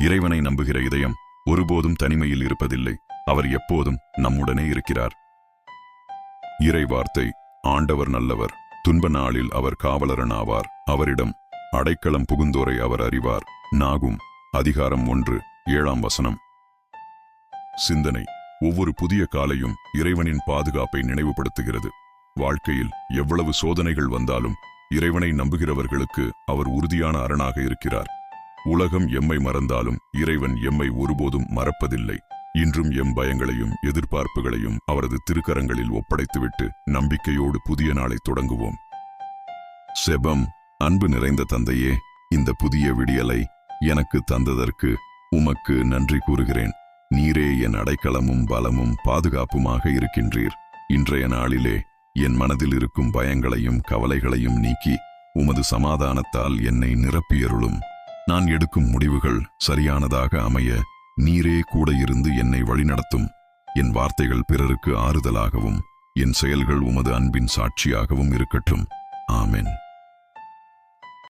இறைவனை நம்புகிற இதயம் ஒருபோதும் தனிமையில் இருப்பதில்லை. அவர் எப்போதும் நம்முடனே இருக்கிறார். இறை வார்த்தை: ஆண்டவர் நல்லவர், துன்ப நாளில் அவர் காவலரனாவார். அவரிடம் அடைக்கலம் புகுந்தோரை அவர் அறிவார். நாகும் அதிகாரம் 1:7. சிந்தனை: ஒவ்வொரு புதிய காலையும் இறைவனின் பாதுகாப்பை நினைவுபடுத்துகிறது. வாழ்க்கையில் எவ்வளவு சோதனைகள் வந்தாலும் இறைவனை நம்புகிறவர்களுக்கு அவர் உறுதியான அரணாக இருக்கிறார். உலகம் எம்மை மறந்தாலும் இறைவன் எம்மை ஒருபோதும் மறப்பதில்லை. இன்றும் எம் பயங்களையும் எதிர்பார்ப்புகளையும் அவரது திருக்கரங்களில் ஒப்படைத்துவிட்டு நம்பிக்கையோடு புதிய நாளை தொடங்குவோம். செபம்: அன்பு நிறைந்த தந்தையே, இந்த புதிய விடியலை எனக்கு தந்ததற்கு உமக்கு நன்றி கூறுகிறேன். நீரே என் அடைக்கலமும் பலமும் பாதுகாப்புமாக இருக்கின்றீர். இன்றைய நாளிலே என் மனதில் இருக்கும் பயங்களையும் கவலைகளையும் நீக்கி உமது சமாதானத்தால் என்னை நிரப்பியருளும். நான் எடுக்கும் முடிவுகள் சரியானதாக அமைய நீரே கூட இருந்து என்னை வழிநடத்தும். என் வார்த்தைகள் பிறருக்கு ஆறுதலாகவும் என் செயல்கள் உமது அன்பின் சாட்சியாகவும் இருக்கட்டும். ஆமென்.